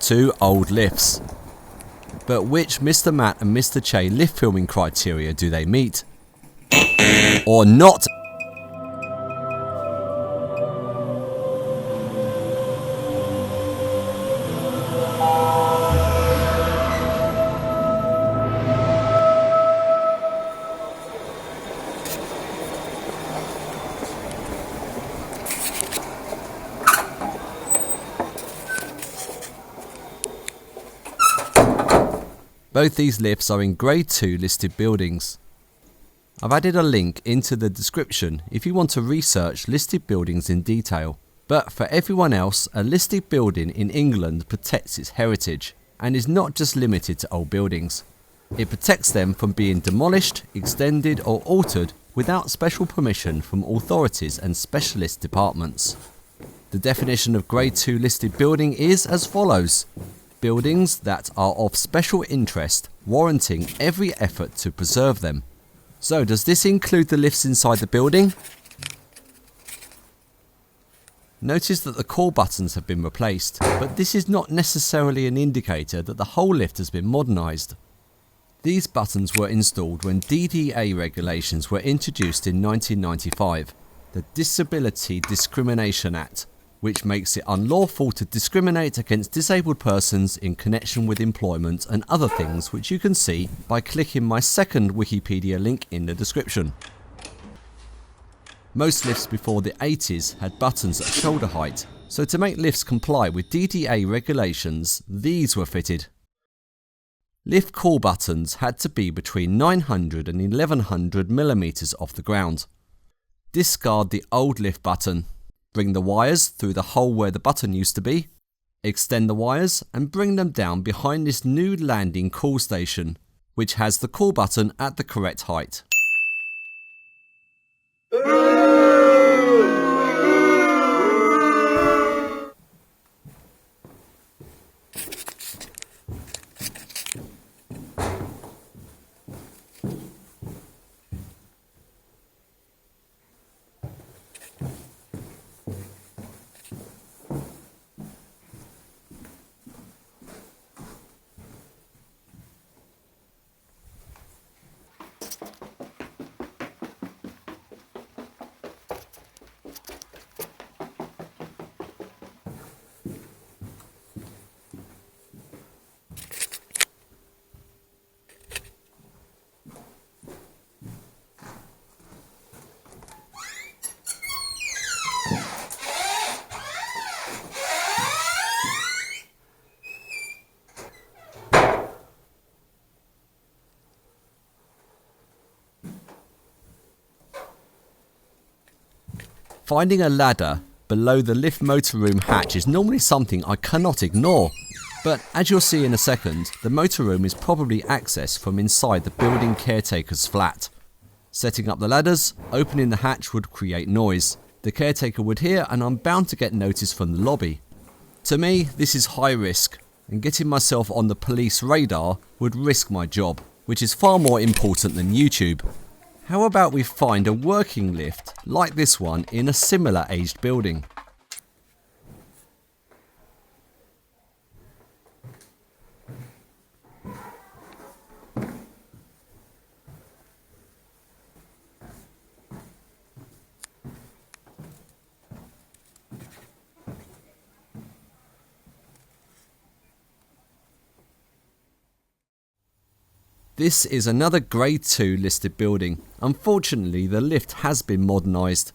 2 old lifts. But which Mr. Matt and Mr. Che lift filming criteria do they meet? Or not? Both these lifts are in Grade 2 listed buildings. I've added a link into the description if you want to research listed buildings in detail. But for everyone else, a listed building in England protects its heritage and is not just limited to old buildings. It protects them from being demolished, extended or altered without special permission from authorities and specialist departments. The definition of Grade 2 listed building is as follows: buildings that are of special interest, warranting every effort to preserve them. So does this include the lifts inside the building? Notice that the call buttons have been replaced, but this is not necessarily an indicator that the whole lift has been modernised. These buttons were installed when DDA regulations were introduced in 1995, the Disability Discrimination Act, which makes it unlawful to discriminate against disabled persons in connection with employment and other things, which you can see by clicking my second Wikipedia link in the description. Most lifts before the 80s had buttons at shoulder height, so to make lifts comply with DDA regulations, these were fitted. Lift call buttons had to be between 900 and 1100 mm off the ground. Discard the old lift button. Bring the wires through the hole where the button used to be, extend the wires and bring them down behind this new landing call station, which has the call button at the correct height. Finding a ladder below the lift motor room hatch is normally something I cannot ignore. But as you'll see in a second, the motor room is probably accessed from inside the building caretaker's flat. Setting up the ladders, opening the hatch would create noise. The caretaker would hear and I'm bound to get notice from the lobby. To me, this is high risk, and getting myself on the police radar would risk my job, which is far more important than YouTube. How about we find a working lift like this one in a similar aged building? This is another Grade 2 listed building. Unfortunately, the lift has been modernised,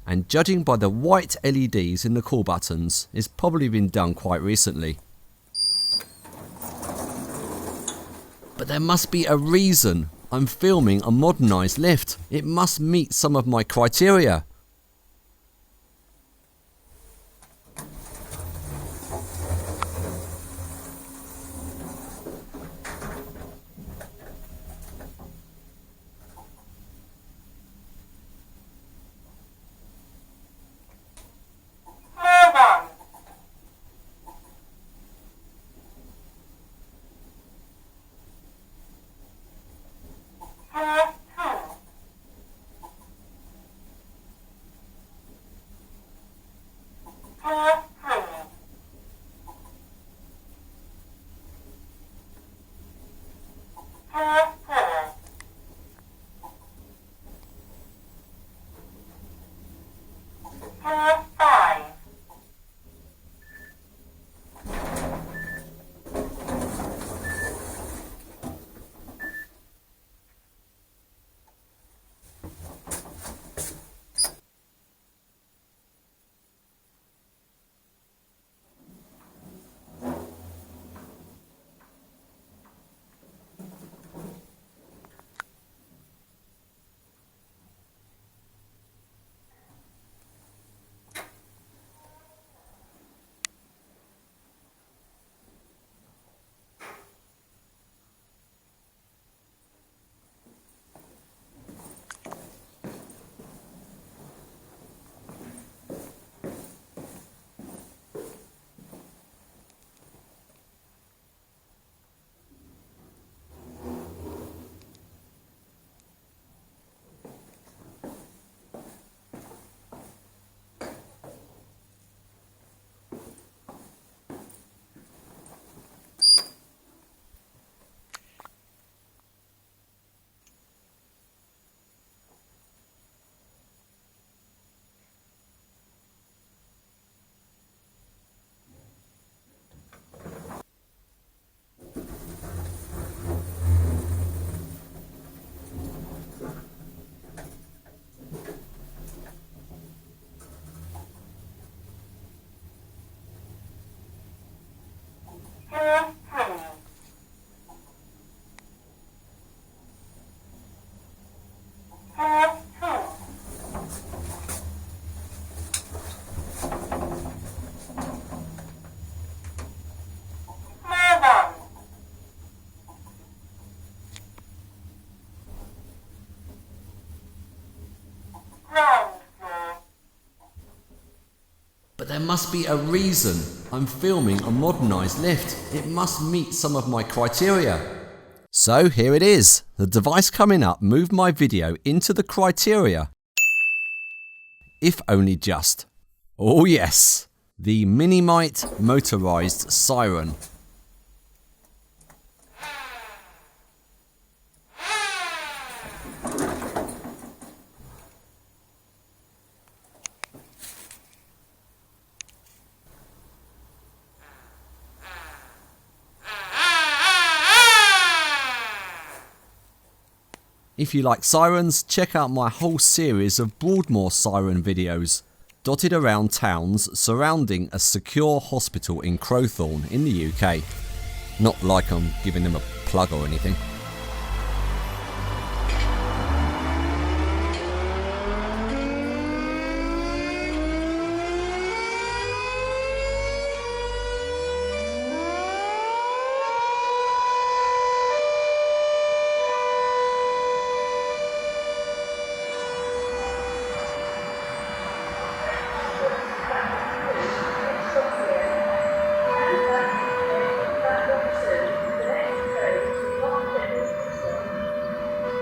and judging by the white LEDs in the call buttons, it's probably been done quite recently. But there must be a reason I'm filming a modernised lift. It must meet some of my criteria. But there must be a reason I'm filming a modernised lift. It must meet some of my criteria. So here it is. The device coming up moved my video into the criteria. If only just. Oh yes, the Minimite Motorized Siren. If you like sirens, check out my whole series of Broadmoor siren videos, dotted around towns surrounding a secure hospital in Crowthorne in the UK. Not like I'm giving them a plug or anything.